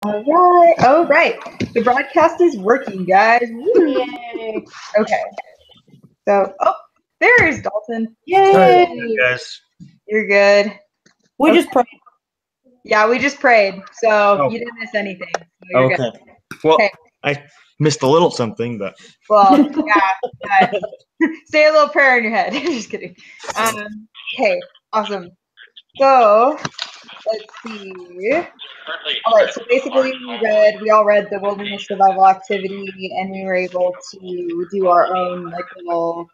All right. The broadcast is working, guys. Woo. Yay. Okay. So, there's Dalton. Yay. Sorry, guys. You're good. We just prayed. Yeah, we just prayed, so you didn't miss anything. So you're Okay. good. Well, Okay. I missed a little something, but Well, yeah. Say a little prayer in your head. Just kidding. Okay, awesome. So let's see. All right. So basically, we all read the wilderness survival activity, and we were able to do our own like little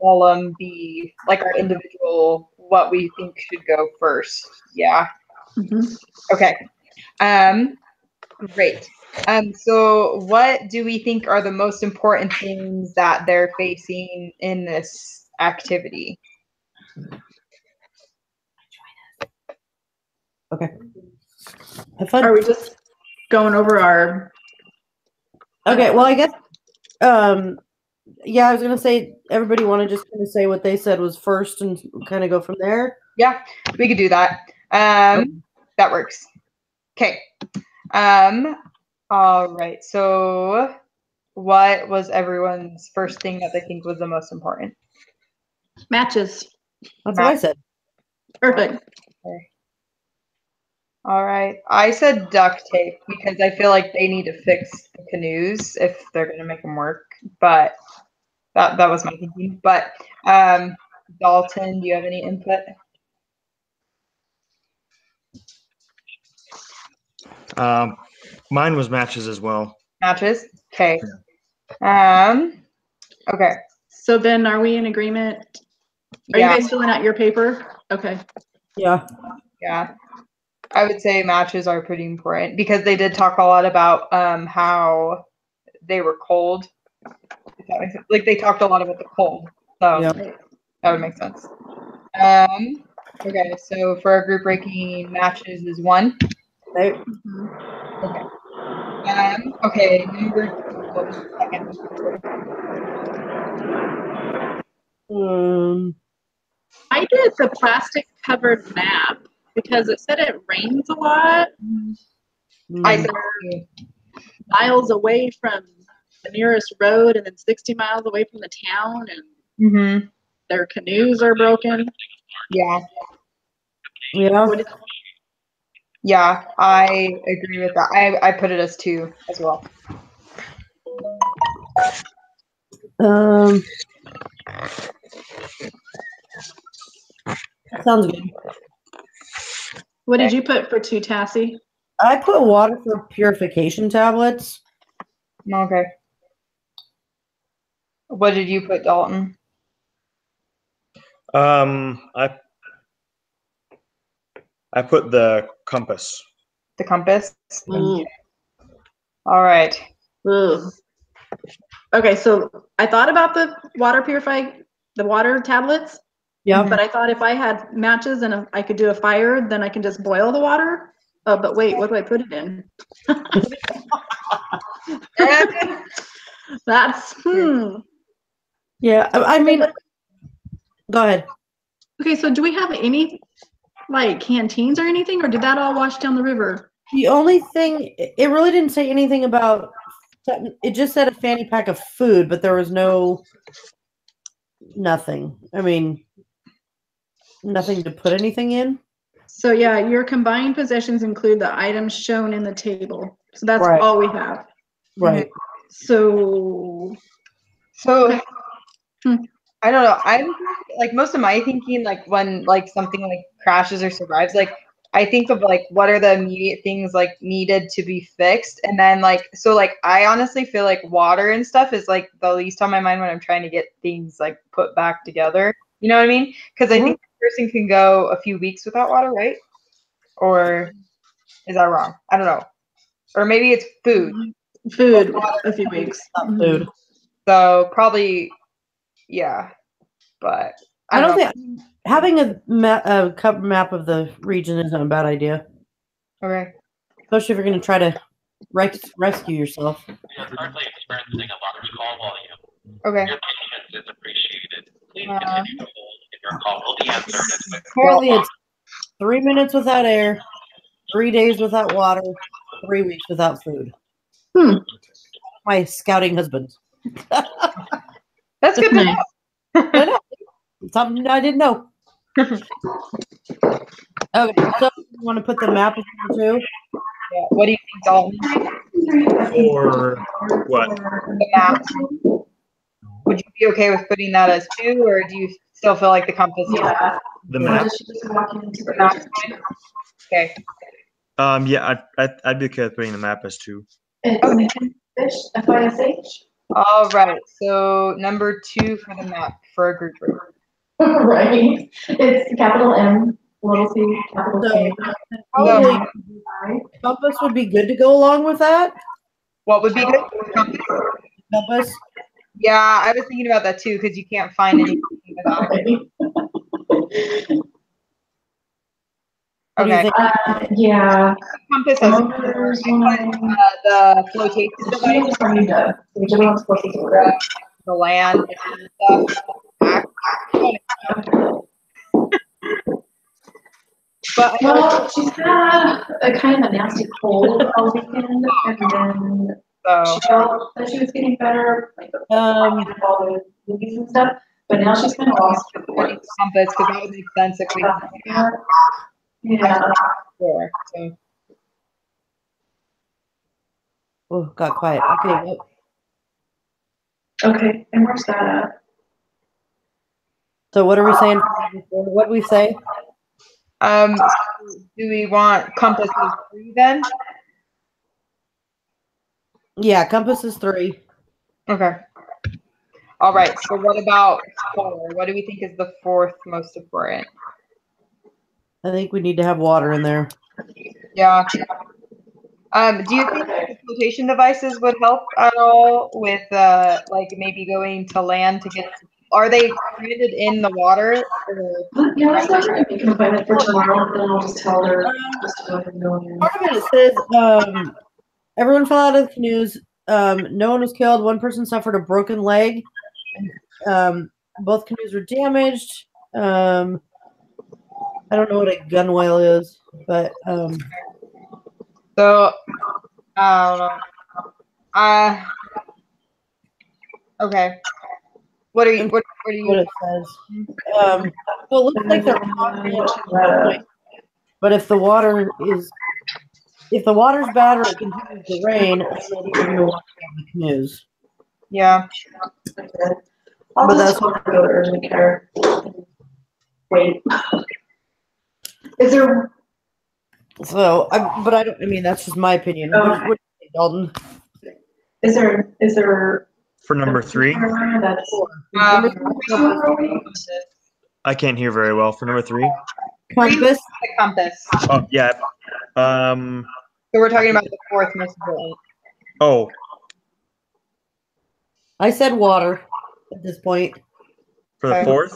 column, be like our individual what we think should go first. Yeah. Mm-hmm. Okay. Great. So what do we think are the most important things that they're facing in this activity? Okay. Have fun. Are we just going over our? Okay. Well, I guess. Yeah, I was gonna say everybody want to just kind of say what they said was first and kind of go from there. Yeah, we could do that. That works. Okay. All right. So what was everyone's first thing that they think was the most important? Matches. That's what I said. Perfect. Okay. All right. I said duct tape because I feel like they need to fix the canoes if they're going to make them work. But that was my thinking. But Dalton, do you have any input? mine was matches as well. Matches? Okay. Okay. So then are we in agreement? Are you guys filling out your paper? Okay. Yeah. Yeah. I would say matches are pretty important because they did talk a lot about how they were cold. If that makes sense. Like they talked a lot about the cold. So that would make sense. Okay, so for our group ranking, matches is 1. Right. Okay. Okay, number 2. What was the second? I did the plastic covered map because it said it rains a lot. I said miles away from the nearest road and then 60 miles away from the town, and their canoes are broken. Yeah. Yeah. Yeah, I agree with that. I put it as 2 as well. Sounds good. What did you put for 2, Tassie? I put water for purification tablets. Okay. What did you put, Dalton? I put the compass. The compass? Okay. All right. Okay, so I thought about the water tablets. Yeah. But I thought if I had matches and I could do a fire, then I can just boil the water. Oh, but wait, what do I put it in? That's Yeah, I mean, go ahead. Okay, so do we have any like canteens or anything, or did that all wash down the river? The only thing, it really didn't say anything about, it just said a fanny pack of food, but there was nothing. I mean, nothing to put anything in. So yeah, your combined possessions include the items shown in the table. So that's all we have. Right. So I don't know. I'm like most of my thinking, like when like something like crashes or survives, like I think of like what are the immediate things like needed to be fixed, and then like so like I honestly feel like water and stuff is like the least on my mind when I'm trying to get things like put back together. You know what I mean? Because I think the person can go a few weeks without water, right? Or is that wrong? I don't know. Or maybe it's food. Food, a few weeks. Not food. So probably, yeah. But I don't think having a map of the region isn't a bad idea. Okay. Especially if you're going to try to rescue yourself. Currently experiencing a lot of call volume. Okay. Your patience is appreciated. Please continue to hold, and your call will be answered. Apparently, it's 3 minutes without air, 3 days without water, 3 weeks without food. Hmm. My scouting husband. That's good to Nice. know. I know. Something I didn't know. Okay, so you want to put the map in there too? Yeah. What do you think, Dalton? Or what? The map. Would you be okay with putting that as 2, or do you still feel like the compass? Yeah. The Or map? does she just walk into the Map's fine? Okay. Yeah, I'd be okay with putting the map as 2. It's fish, FISH. All right. So number 2 for the map for a group. Right. It's capital M, little c, capital K. Probably I. compass would be good to go along with that. What would be good? Compass? Compass. Yeah, I was thinking about that too because you can't find anything without it. What do you Okay. think? Yeah. Compass has Numbers, the flotation She device, wants Bermuda. So whichever one's closest to her. the land and stuff. But Well, she's had a kind of a nasty cold all weekend, and then so she felt that she was getting better, like all the movies and stuff. But now she's kind of lost her voice. compass because that would make sense if we Yeah. sure. So Oh, got quiet. Okay. Well, Okay, and where's that at? so what are we saying? What do we say? so do we want compass as 3 then? Yeah, compass is 3. Okay. All right. So what about 4? What do we think is the 4th most important? I think we need to have water in there. Yeah. Do you think the flotation devices would help at all with like maybe going to land to get? Are they stranded in the water? Or? Yeah, that's what I'm making an appointment for tomorrow, and then I'll just tell her just to go ahead and go in. Part of it says everyone fell out of the canoes. No one was killed. One person suffered a broken leg. Both canoes were damaged. I don't know what a gunwale is, but So, okay. What are you? What are you? what it says. So it looks like they're on, but if the water's bad or it continues to rain, I'm going to walk out the canoes. Yeah. I'll But just go to urgent care. Wait. Is there? So, but I don't. I mean, that's just my opinion. Oh. What do you think, Dalton? Is there? For number 3, That's. I can't hear very well. For number 3, Compass. The compass. oh yeah, So we're talking about the 4th most important. oh, I said water at this point. for the 4th,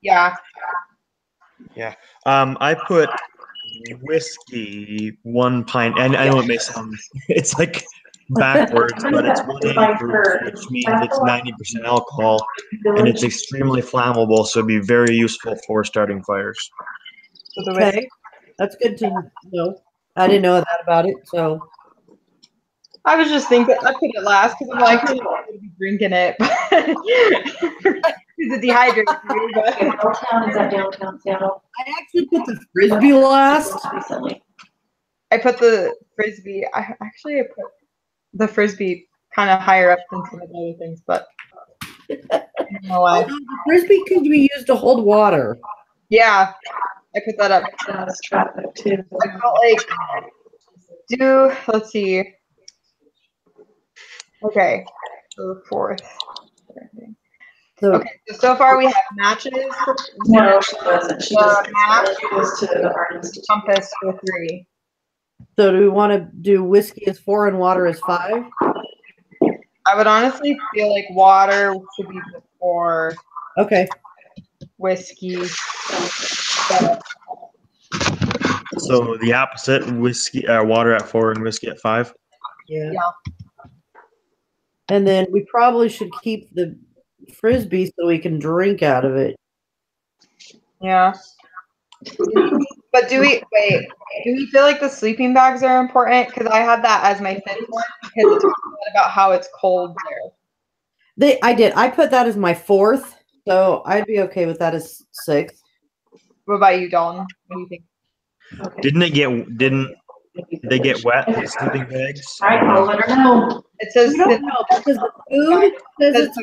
Yeah. I put whiskey 1 pint, and I know it may sound it's like backwards, but it's 180 proof, which means it's 90% alcohol, and it's extremely flammable, so it'd be very useful for starting fires. So the whiskey. Okay, that's good to know. I didn't know that about it, so I was just thinking I put it last because I'm like, I'm gonna be drinking it. Because it dehydrates you. But Downtown, is that downtown Seattle? I actually put the frisbee last. Recently. I put the frisbee. I put the frisbee kind of higher up than some of the other things, but I don't know why. The frisbee could be used to hold water. Yeah, I put that up. That's traffic too. I felt like let's see. Okay, so the 4th. So, Okay, so far we have matches for No, she doesn't. She just map. goes to the art institute. Compass for 3. so do we want to do whiskey as 4 and water as 5? I would honestly feel like water should be before Okay. whiskey. So the opposite: water at 4 and whiskey at 5. Yeah. Yeah. And then we probably should keep the frisbee so we can drink out of it. Yeah. But But do we wait? Do we feel like the sleeping bags are important? Because I had that as my fifth one because it talks a lot about how it's cold there. I did. I put that as my fourth, so I'd be okay with that as sixth. What about you, Dalton? What do you think? Okay. Didn't they get wet, the sleeping bags? All right, I'll let her know. It says I don't know because the food says it's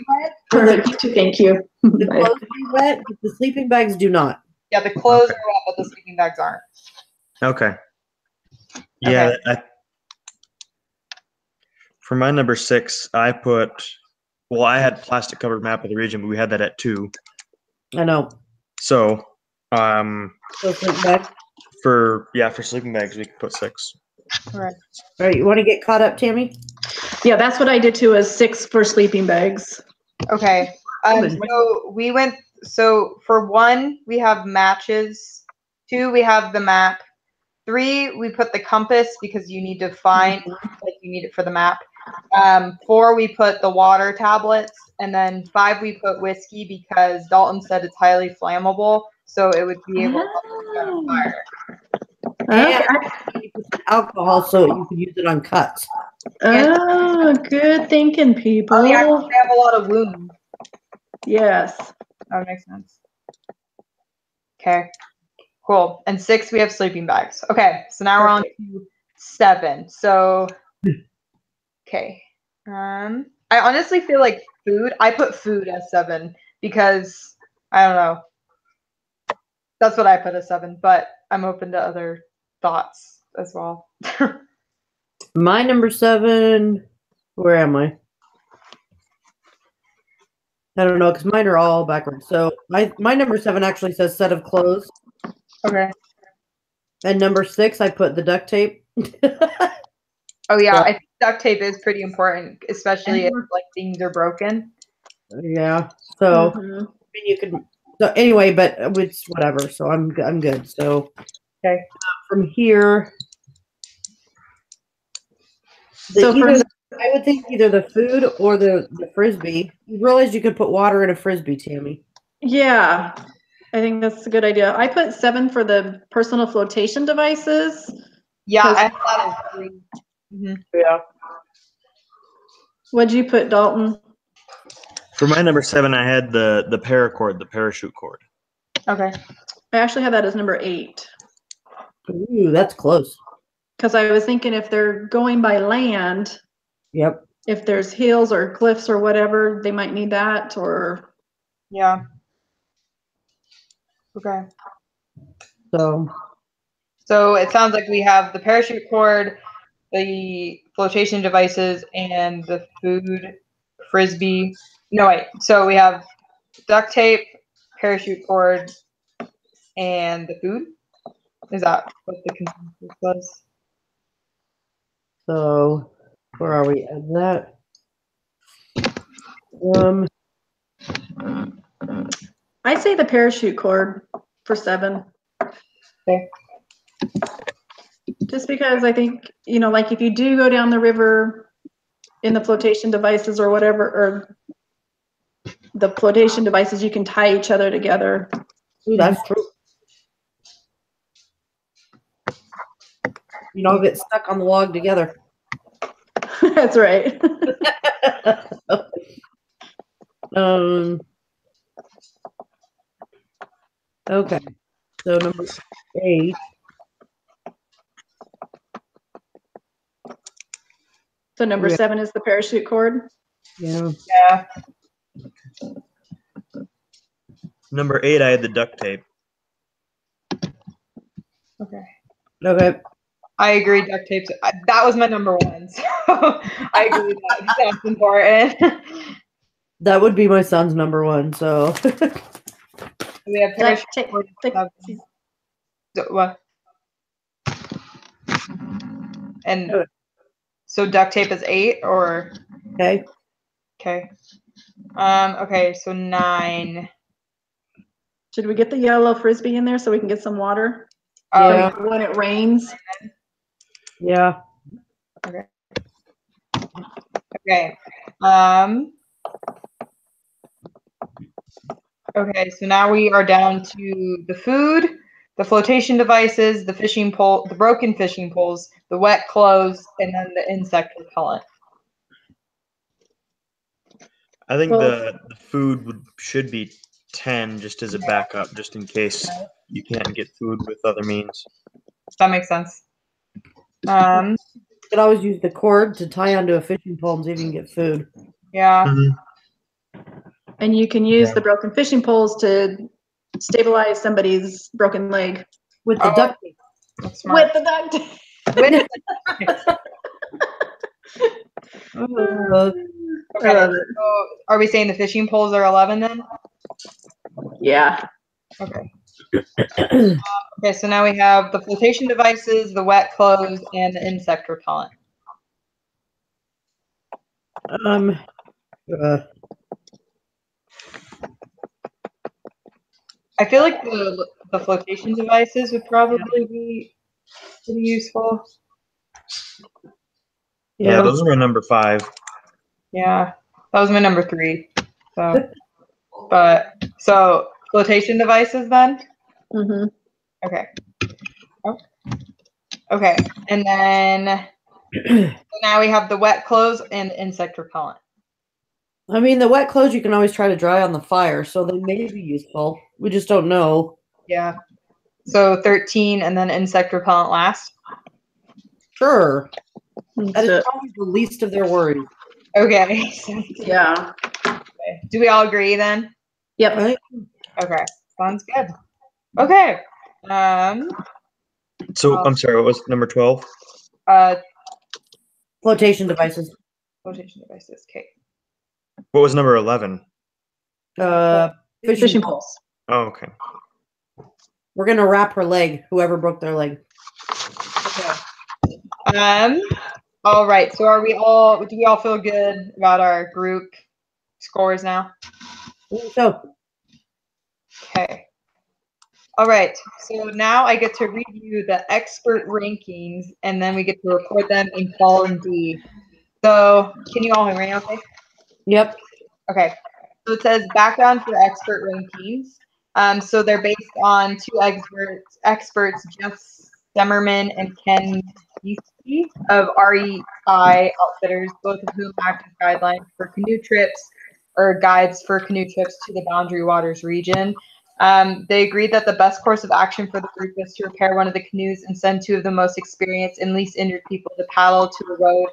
wet. Thank you. The clothes are wet, but the sleeping bags do not. yeah, the clothes Okay. are wet, but the sleeping bags aren't. Okay. Yeah. Okay. For my number 6, I had plastic covered map of the region, but we had that at 2. I know. So, So sleeping bags. for sleeping bags, we could put 6. All right. All right, you want to get caught up, Tammy? Yeah, that's what I did too, is 6 for sleeping bags. Okay. So we went. So for 1, we have matches. 2, we have the map. 3, we put the compass because you need to find, like you need it for the map. 4, we put the water tablets, and then 5, we put whiskey because Dalton said it's highly flammable, so it would be able to set on fire. Okay. And alcohol, so you could use it on cuts. Oh, good thinking, people. Oh yeah, 'cause they have a lot of wounds. Yes. That makes sense. Okay. Cool. And 6, we have sleeping bags. Okay, so now we're on to 7. So, okay. I honestly feel like food. I put food as 7 because I don't know. That's what I put as 7, but I'm open to other thoughts as well. My number 7, where am I? I don't know, because mine are all backwards. So my number 7 actually says set of clothes. Okay. And number 6, I put the duct tape. Oh yeah, I think duct tape is pretty important, especially if like things are broken. Yeah. So Mhm. I mean, you could. So anyway, but it's whatever. So I'm good. So Okay. From here, So for I would think either the food or the frisbee. You realize you could put water in a frisbee, Tammy. yeah, I think that's a good idea. I put 7 for the personal flotation devices. Yeah, I Because- have that as 3. Mhm. Yeah. What'd you put, Dalton? For my number 7, I had the paracord, the parachute cord. Okay. I actually had that as number 8. Ooh, that's close. Because I was thinking if they're going by land, Yep. if there's hills or cliffs or whatever, they might need that, or Yeah. Okay. So it sounds like we have the parachute cord, the flotation devices, and the food frisbee. No, wait. So we have duct tape, parachute cord, and the food. Is that what the consensus was? so where are we at that? I say the parachute cord for 7. Okay. Just because I think, like if you do go down the river in the flotation devices or whatever, or the flotation devices, you can tie each other together. Ooh, that's true. You don't get stuck on the log together. That's right. Okay. So number 8. So number Yeah. 7 is the parachute cord. Yeah. Yeah. Number 8, I had the duct tape. Okay. Okay. I agree. Duct tape. That was my number 1. So I agree that that's important. That would be my son's number 1. So We have parachute cord. What? And so duct tape is 8, or okay. okay. Okay, so 9. Should we get the yellow frisbee in there so we can get some water? Yeah. When it rains. Yeah. Okay. Okay. Okay, so now we are down to the food. the flotation devices, the fishing pole, the broken fishing poles, the wet clothes, and then the insect repellent. I think Well- the food should be 10 just as a backup, just in case you can't get food with other means. That makes sense. You could always use the cord to tie onto a fishing pole and see if you can get food. Yeah. And you can use Yeah. the broken fishing poles to stabilize somebody's broken leg With the Oh. duct tape. That's smart. with the duct tape. With- Uh, okay. So are we saying the fishing poles are 11 then? Yeah. Okay. Okay, so now we have the flotation devices, the wet clothes, and the insect repellent. I feel like the flotation devices would probably be pretty useful. Yeah, those are my number 5. Yeah, that was my number 3. So flotation devices then. Mm-hmm. Okay. Okay, and then so now we have the wet clothes and the insect repellent. I mean, the wet clothes you can always try to dry on the fire, so they may be useful. We just don't know. Yeah. So 13, and then insect repellent last. Sure. That is So, probably the least of their worries. Okay. yeah. Do we all agree then? Yep. Right? Okay. Sounds good. Okay. So I'm sorry, what was number 12? Flotation devices. Flotation devices. Okay. What was number 11? Fishing poles. Oh, okay. We're gonna wrap her leg. Whoever broke their leg. Okay. All right. So do we all feel good about our group scores now? So, Okay. All right. So now I get to review the expert rankings, and then we get to record them in column D. So can you all hear me okay? yep. Okay. So it says background for expert rankings. So they're based on 2 experts, Jeff Stemmerman and Ken Easty of REI Outfitters, both of whom act as guidelines for canoe trips or guides for canoe trips to the Boundary Waters region. They agreed that the best course of action for the group was to repair one of the canoes and send 2 of the most experienced and least injured people to paddle to the road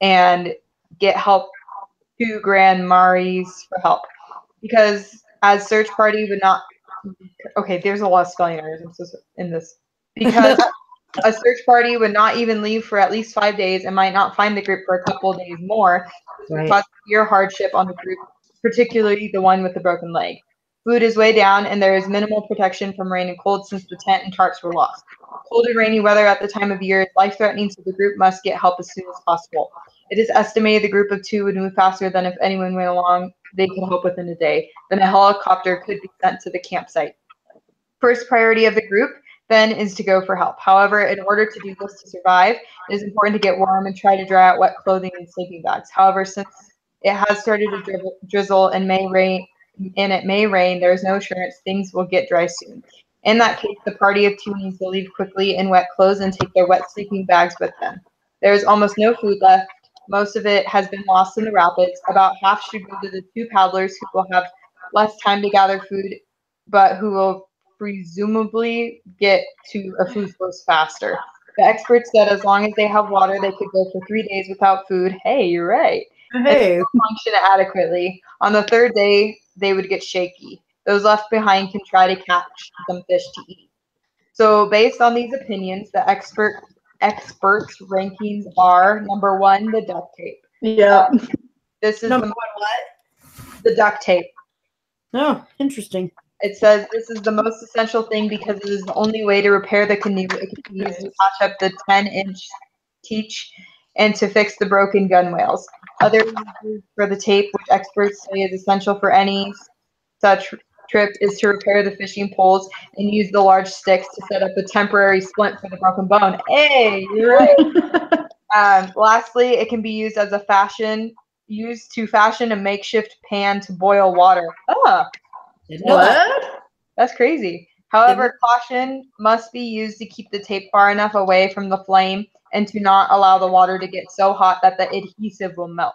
and get help to Grand Marais for help. Because as search party would not, okay, there's a lot of spelling errors in this. Because a search party would not even leave for at least 5 days and might not find the group for a couple of days more. This would Right. cause severe hardship on the group, particularly the one with the broken leg. Food is way down, and there is minimal protection from rain and cold since the tent and tarps were lost. Cold and rainy weather at the time of year is life-threatening, so the group must get help as soon as possible. It is estimated the group of 2 would move faster than if anyone went along. They could help within a day. Then a helicopter could be sent to the campsite. First priority of the group then is to go for help. However, in order to do this to survive, it is important to get warm and try to dry out wet clothing and sleeping bags. However, since it has started to drizzle and it may rain, there is no assurance things will get dry soon. In that case, the party of 2 needs to leave quickly in wet clothes and take their wet sleeping bags with them. There is almost no food left. Most of it has been lost in the rapids. About half should go to the 2 paddlers who will have less time to gather food, but who will presumably get to a food source faster. The experts said as long as they have water, they could go for 3 days without food. Hey, you're right. Hey. Function adequately. On the 3rd day, they would get shaky. Those left behind can try to catch some fish to eat. So based on these opinions, the experts' rankings are number 1, the duct tape. Yeah. This is Number the duct tape. Oh, interesting. It says this is the most essential thing because it is the only way to repair the canoe. It can be used to patch up the 10-inch teach and to fix the broken gunwales. Other uses for the tape, which experts say is essential for any such trip, is to repair the fishing poles and use the large sticks to set up a temporary splint for the broken bone. Hey, you're right. Lastly, it can be used as to fashion a makeshift pan to boil water. Ah, Didn't know that. What? that's crazy. However, caution must be used to keep the tape far enough away from the flame and to not allow the water to get so hot that the adhesive will melt.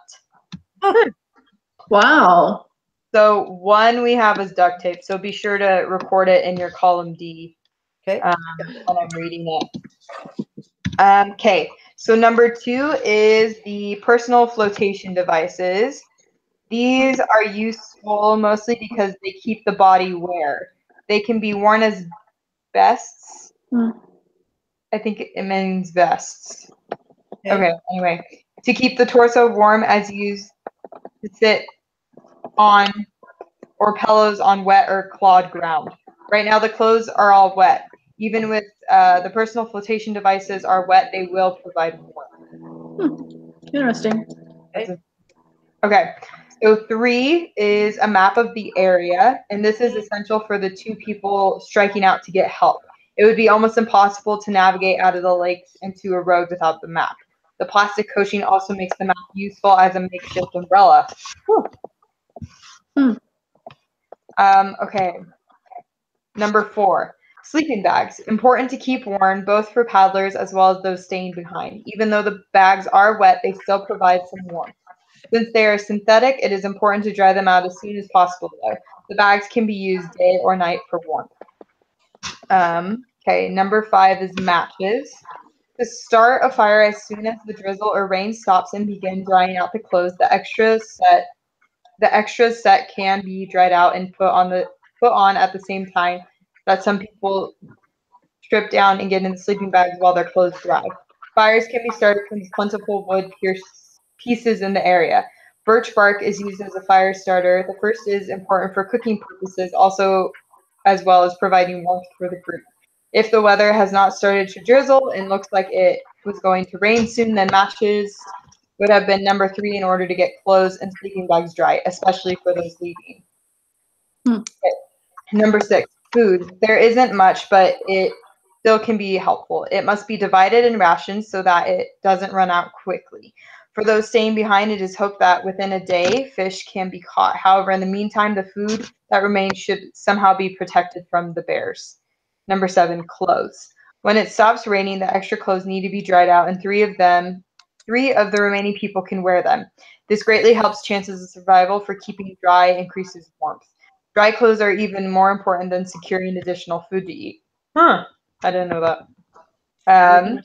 Wow. So one we have is duct tape. So be sure to record it in your column D. Okay. When I'm reading it. Okay. So number 2 is the personal flotation devices. These are useful mostly because they keep the body wear. They can be worn as vests. I think it means vests. Okay. Anyway, to keep the torso warm as used to sit on or pillows on wet or clawed ground. Right now, the clothes are all wet. Even with the personal flotation devices are wet, they will provide warmth. Interesting. Okay. So 3 is a map of the area, and this is essential for the 2 people striking out to get help. It would be almost impossible to navigate out of the lakes into a road without the map. The plastic coating also makes the map useful as a makeshift umbrella. Okay. Number 4, sleeping bags. Important to keep worn, both for paddlers as well as those staying behind. Even though the bags are wet, they still provide some warmth. Since they are synthetic, it is important to dry them out as soon as possible, though. The bags can be used day or night for warmth. Okay, number 5 is matches. To start a fire as soon as the drizzle or rain stops and begin drying out the clothes, the extra set can be dried out and put on at the same time that some people strip down and get in the sleeping bags while their clothes dry. Fires can be started from plentiful wood pieces in the area. Birch bark is used as a fire starter. The first is important for cooking purposes, also as well as providing warmth for the group. If the weather has not started to drizzle and looks like it was going to rain soon, then matches would have been number 3 in order to get clothes and sleeping bags dry, especially for those leaving. Okay. Number 6, food. There isn't much, but it still can be helpful. It must be divided in rations so that it doesn't run out quickly. For those staying behind, it is hoped that within a day, fish can be caught. However, in the meantime, the food that remains should somehow be protected from the bears. Number 7, clothes. When it stops raining, the extra clothes need to be dried out, and 3 of the remaining people can wear them. This greatly helps chances of survival for keeping dry, increases warmth. Dry clothes are even more important than securing additional food to eat. I didn't know that.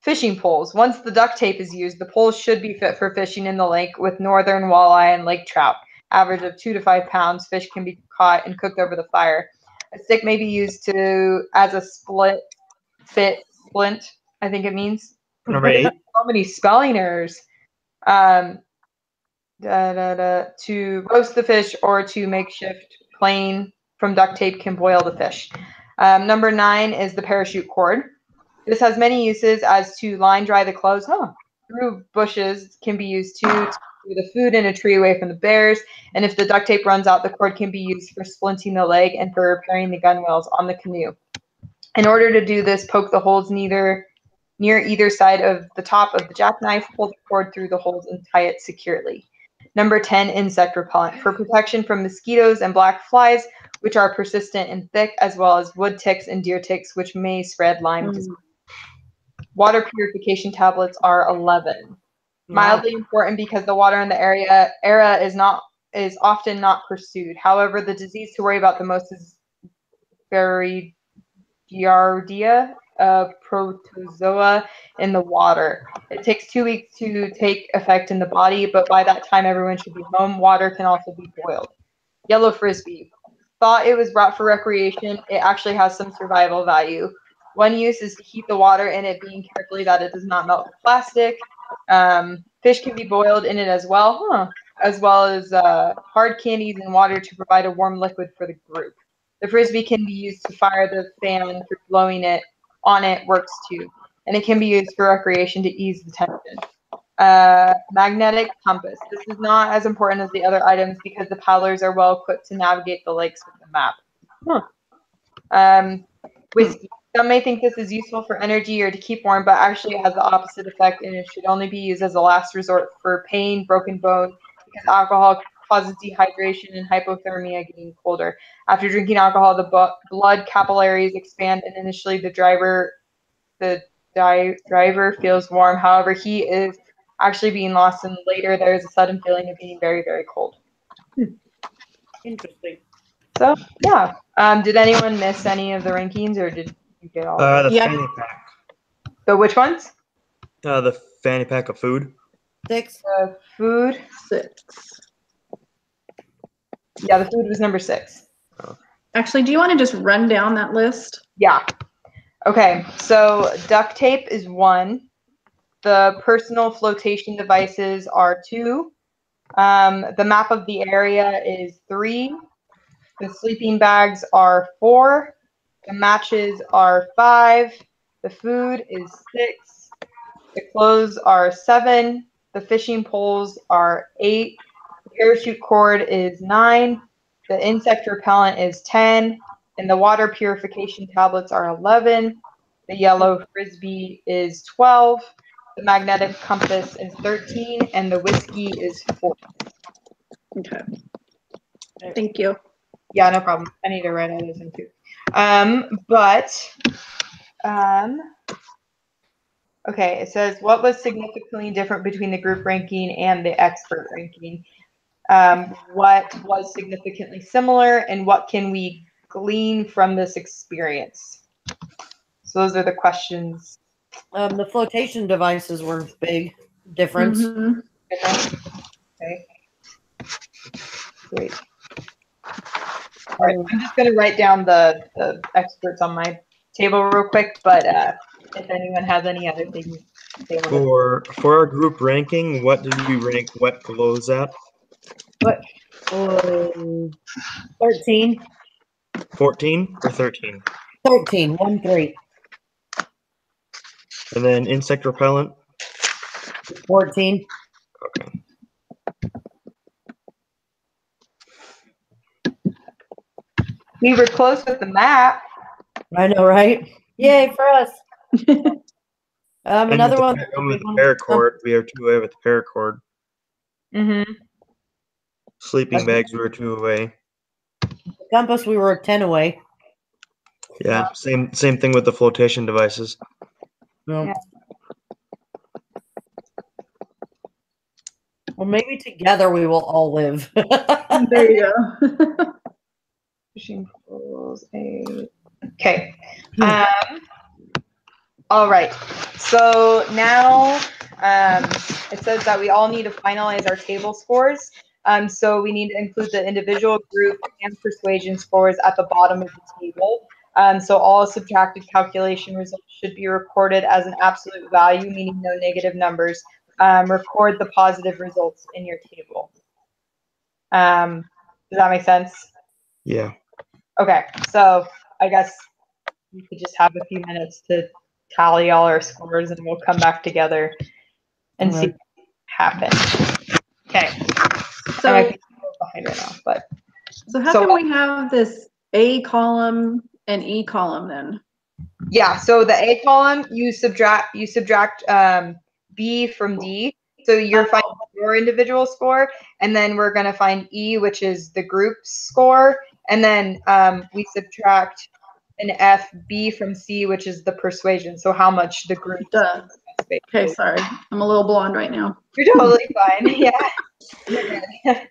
Fishing poles. Once the duct tape is used, the poles should be fit for fishing in the lake with northern walleye and lake trout. Average of 2 to 5 pounds. Fish can be caught and cooked over the fire. A stick may be used as a splint, I think it means. Number 8. So many spelling errors. To roast the fish or to makeshift plane from duct tape can boil the fish. Number 9 is the parachute cord. This has many uses as to line dry the clothes. Through bushes can be used to throw the food in a tree away from the bears. And if the duct tape runs out, the cord can be used for splinting the leg and for repairing the gunwales on the canoe. In order to do this, poke the holes near either side of the top of the jackknife, pull the cord through the holes and tie it securely. Number 10, insect repellent. For protection from mosquitoes and black flies, which are persistent and thick, as well as wood ticks and deer ticks, which may spread Lyme disease. Water purification tablets are 11. Mildly important because the water in the area is often not pursued. However, the disease to worry about the most is Giardia, a protozoa in the water. It takes 2 weeks to take effect in the body, but by that time everyone should be home. Water can also be boiled. Yellow frisbee. Thought it was brought for recreation. It actually has some survival value. One use is to heat the water in it, being carefully that it does not melt the plastic. Fish can be boiled in it as well, as well as hard candies and water to provide a warm liquid for the group. The frisbee can be used to fire the fan through blowing it on it works too. And it can be used for recreation to ease the tension. Magnetic compass. This is not as important as the other items because the paddlers are well equipped to navigate the lakes with the map. Whiskey. Some may think this is useful for energy or to keep warm, but actually it has the opposite effect and it should only be used as a last resort for pain, broken bone, because alcohol causes dehydration and hypothermia, getting colder. After drinking alcohol, the blood capillaries expand, and initially the driver feels warm. However, he is actually being lost, and later there is a sudden feeling of being very, very cold. Interesting. So yeah, did anyone miss any of the rankings, or did you get all of The Yeah. fanny pack. the which ones? The fanny pack of food. 6. The food. 6. Yeah, the food was number 6. Actually, do you want to just run down that list? Yeah. Okay, so duct tape is 1. The personal flotation devices are 2. The map of the area is 3. The sleeping bags are 4. The matches are 5. The food is 6. The clothes are 7. The fishing poles are 8. The parachute cord is 9. The insect repellent is 10. And the water purification tablets are 11. The yellow frisbee is 12. The magnetic compass is 13. And the whiskey is 4. Okay. Thank you. Yeah, no problem. I need to write all those in too. Okay, it says, what was significantly different between the group ranking and the expert ranking? What was significantly similar, and what can we glean from this experience? So those are the questions. The flotation devices were big difference. Mhm. Okay. Great. All right, I'm just going to write down the experts on my table real quick, but if anyone has any other things they want to. For our group ranking, what did we rank wet clothes at? What? 13. 14 or 13? 13. 1, 3. And then insect repellent? 14. Okay. We were close with the map. I know, right? Yay for us. Another one. With the paracord, we are 2 away with the paracord. Mm-hmm. Sleeping bags, we were 2 away. Compass, we were 10 away. Yeah, same thing with the flotation devices. No. Yeah. Well, maybe together we will all live. There you go. Fishing poles, 8. Okay. All right. So now it says that we all need to finalize our table scores. So we need to include the individual, group, and persuasion scores at the bottom of the table. So all subtracted calculation results should be recorded as an absolute value, meaning no negative numbers. Record the positive results in your table. Does that make sense? Yeah. Okay, so I guess we could just have a few minutes to tally all our scores, and we'll come back together and see what happened. Okay. So, I might be a little behind right now, but so how come we have this A column and E column then? yeah. So the A column, you subtract B from D. So you're finding your individual score, and then we're gonna find E, which is the group score, and then we subtract an FB from C, which is the persuasion. So how much the group. Duh. Okay, sorry. I'm a little blonde right now. You're totally fine. Yeah. You're good.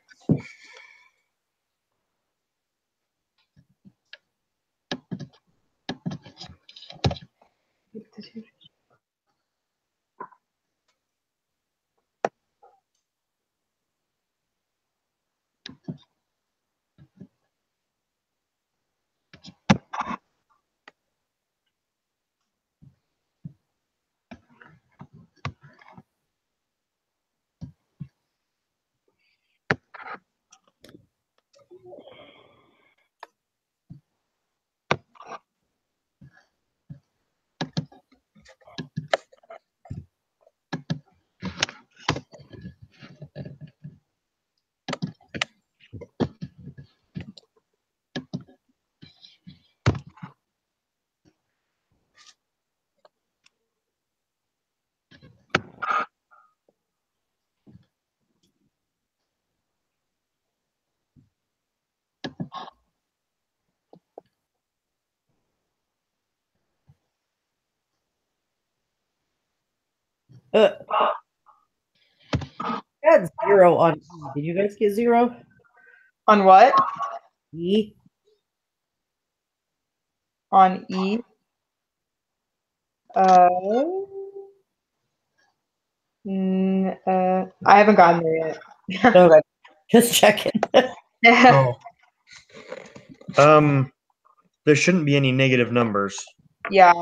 I had 0 on E. Did you guys get 0? On what? E? On E? I haven't gotten there yet. Okay. Just checking. Oh. There shouldn't be any negative numbers. Yeah.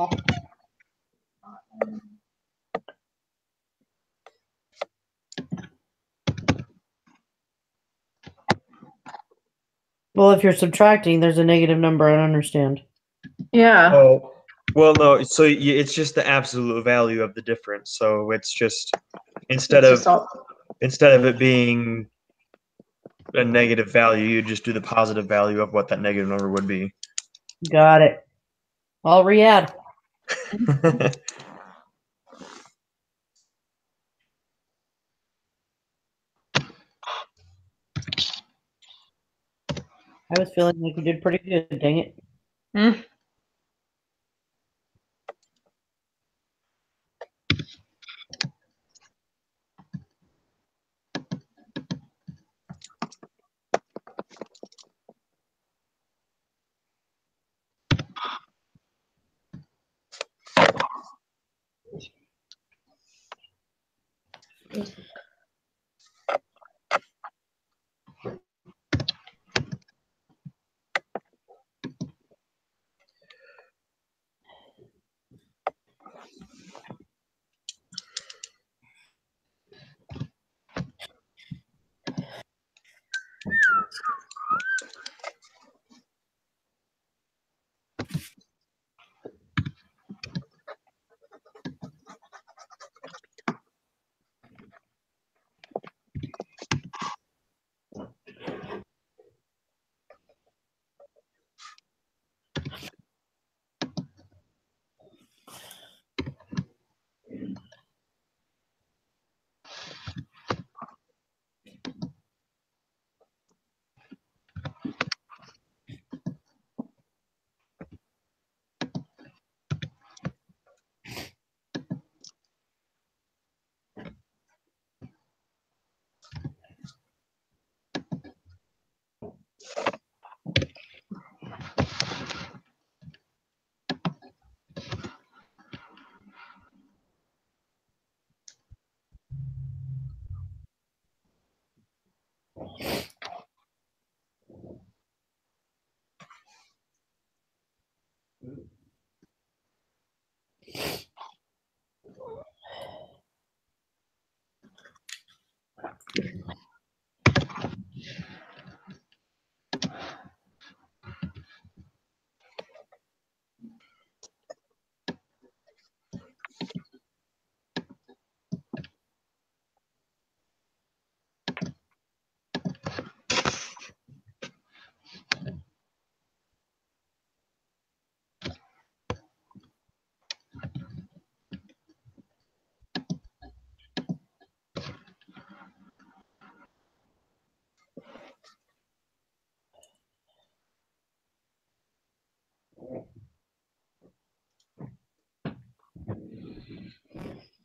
Well, if you're subtracting, there's a negative number. I don't understand. Yeah. Oh, well, no. So it's just the absolute value of the difference. So it's just instead It's just of all- it being a negative value, you just do the positive value of what that negative number would be. Got it. I'll re-add. I was feeling like you did pretty good. Dang it. Mm.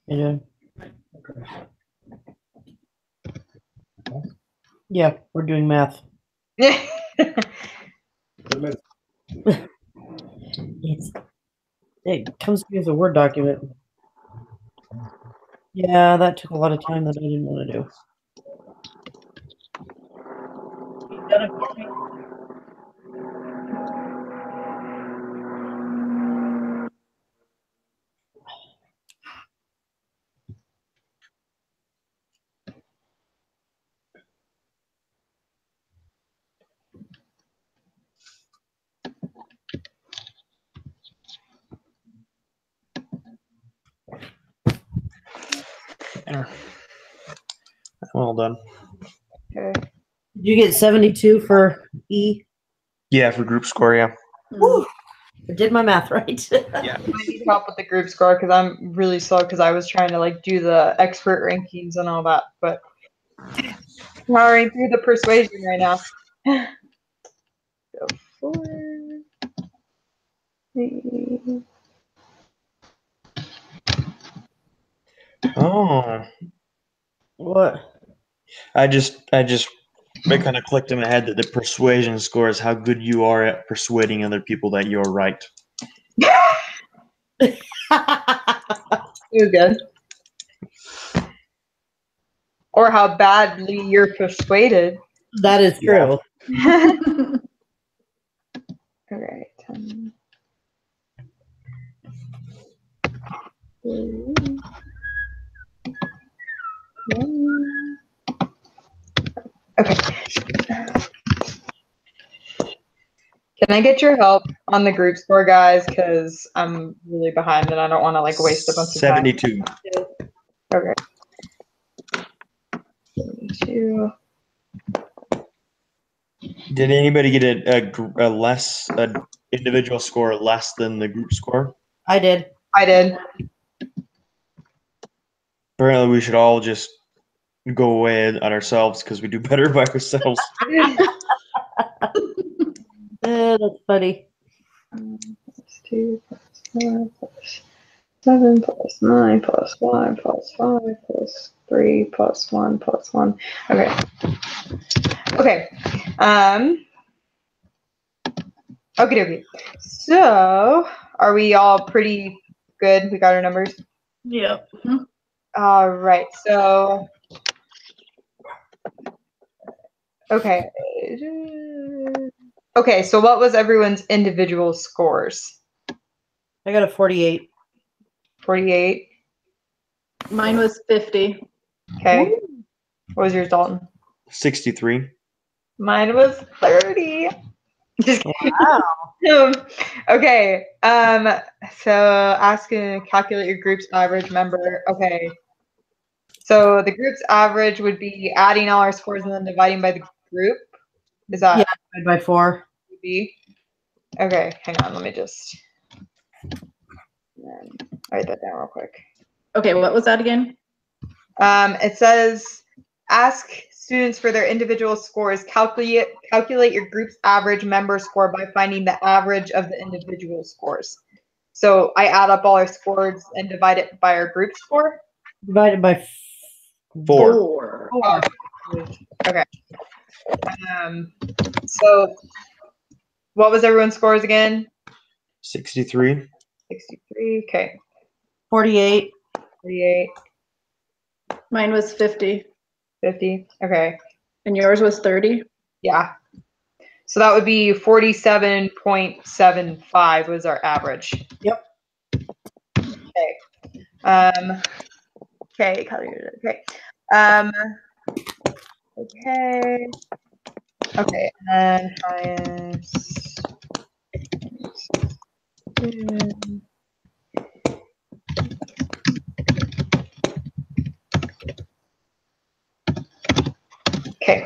You know? Yeah, we're doing math. It comes to me as a Word document. Yeah, that took a lot of time that I didn't want to do. You done it for me? There. Well done. Okay. Did you get 72 for E? Yeah, for group score, yeah. Woo! I did my math right. Yeah. I need help with the group score because I'm really slow because I was trying to like do the expert rankings and all that, but powering through the persuasion right now. So 4, 3. Oh, What? it kind of clicked in my head that the persuasion score is how good you are at persuading other people that you're right. It was good. Or how badly you're persuaded. That is true. Okay. 10. Okay. Can I get your help on the group score, guys? Because I'm really behind and I don't want to like waste a bunch of time. 72. Okay. 72. Did anybody get a individual score less than the group score? I did. I did. Apparently, we should all just go away at ourselves because we do better by ourselves. That's funny. 2 plus 4 plus 7 plus 9 plus 1 plus 5 plus 3 plus 1 plus 1. Okay. Okay. Okay. So, are we all pretty good? We got our numbers? Yep. All right. So, okay. Okay. So, what was everyone's individual scores? I got a 48. 48. Mine was 50. Okay. What was yours, Dalton? 63. Mine was 30. Just kidding. Wow. Okay. So ask and calculate your group's average member. Okay. So the group's average would be adding all our scores and then dividing by the group. Is that Yeah, by 4. would be? Okay, hang on. Let me just write that down real quick. Okay, what was that again? It says ask students for their individual scores. Calculate your group's average member score by finding the average of the individual scores. So I add up all our scores and divide it by our group score. Divided by 4. 4. Okay. So what was everyone's scores again? 63. 63. Okay. 48. 48. Mine was 50. 50. Okay. And yours was 30? Yeah. So that would be 47.75 was our average. Yep. Okay. Okay. Okay. Okay. Okay. And highest. Okay.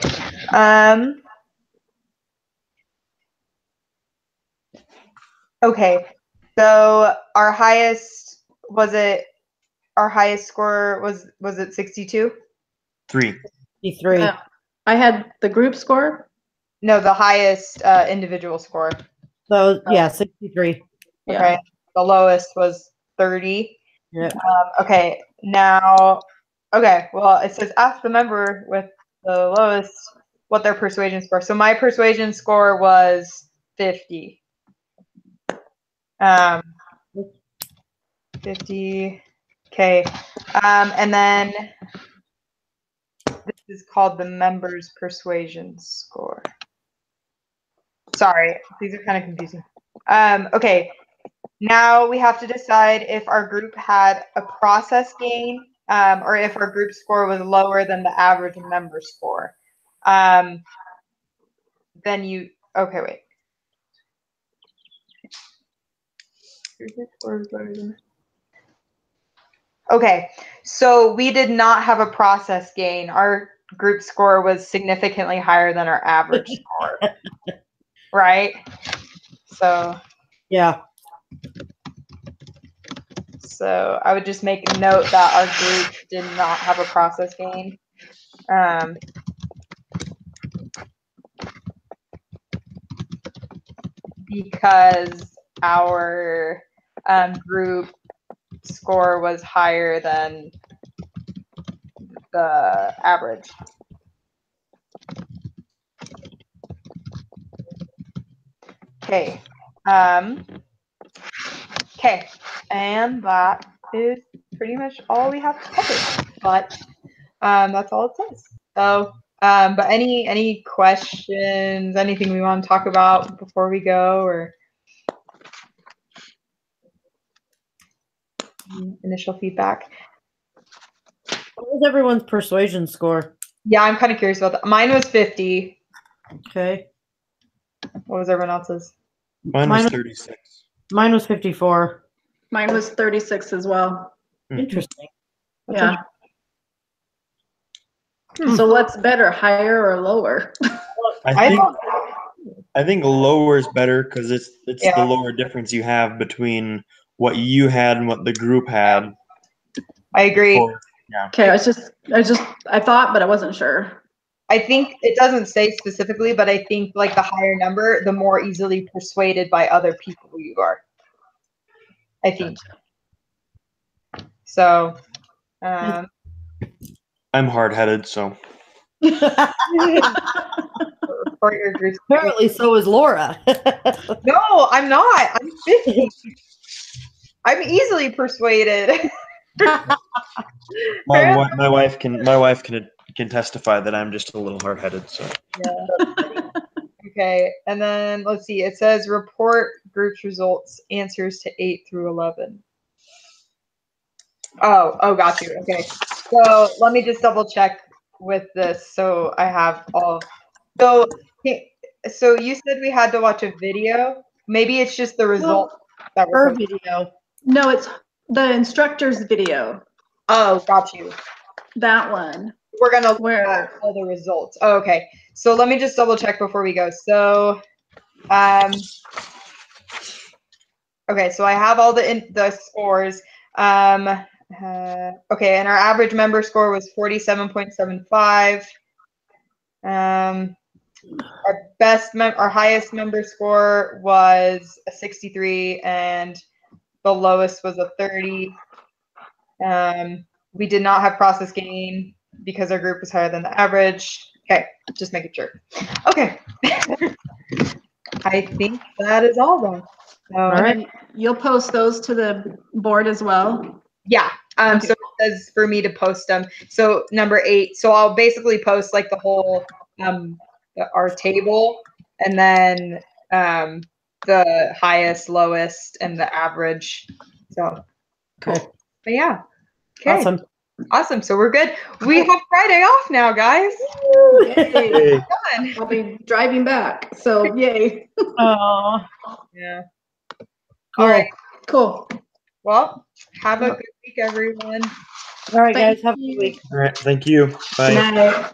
Okay. So our highest score was it 62? 3. 53. No. I had the group score. No, the highest individual score. So, yeah, 63. Okay. Yeah. The lowest was 30. Yeah. Okay. Now, okay. Well, it says ask the member with the lowest what their persuasion score. So my persuasion score was 50. 50. Okay. And then this is called the member's persuasion score. Sorry, these are kind of confusing. Okay. Now we have to decide if our group had a process gain or if our group score was lower than the average member score. Then you, okay, wait. Okay, so we did not have a process gain. Our group score was significantly higher than our average score, right? So. Yeah. So I would just make a note that our group did not have a process gain. Because our group score was higher than the average. Okay. Okay, and that is pretty much all we have to cover. But that's all it says. So, but any questions? Anything we want to talk about before we go, or initial feedback? What was everyone's persuasion score? Yeah, I'm kind of curious about that. Mine was 50. Okay. What was everyone else's? Mine was 36. Mine was 54. Mine was 36 as well. Interesting. Yeah. So what's better, higher or lower? I think lower is better because it's Yeah. the lower difference you have between what you had and what the group had. I agree. Okay, I thought, but I wasn't sure. I think it doesn't say specifically, but I think like the higher number, the more easily persuaded by other people you are. I think. So, I'm hard-headed, so. for your group. Apparently, so is Laura. No, I'm not. I'm 50. I'm easily persuaded. My wife can testify that I'm just a little hard-headed. So. Yeah. Okay, and then let's see. It says report group's results, answers to 8 through 11. Oh, got you. Okay, so let me just double check with this. So I have all. So you said we had to watch a video. Maybe it's just the result that Her we're video. No, it's the instructor's video. Oh, got you. That one. We're gonna look Where? at all the results. Oh, okay, so let me just double check before we go. So, okay, so I have all the scores. Okay, and our average member score was 47.75. Our highest member score was a 63, and the lowest was a 30. We did not have process gain because our group was higher than the average. Okay, just making sure. Okay. I think that is all then. All right. And you'll post those to the board as well? Yeah. So it says for me to post them. So number 8. So I'll basically post like the whole our table, and then the highest, lowest, and the average. So Okay. but yeah. Okay. Awesome. So we're good. We have Friday off now, guys. Yay. I'll be driving back. So yay. Oh. Yeah. Cool. All right. Cool. Well, have a good week, everyone. All right, Thank guys. Have a you. good week. All right. Thank you. Bye. Good night.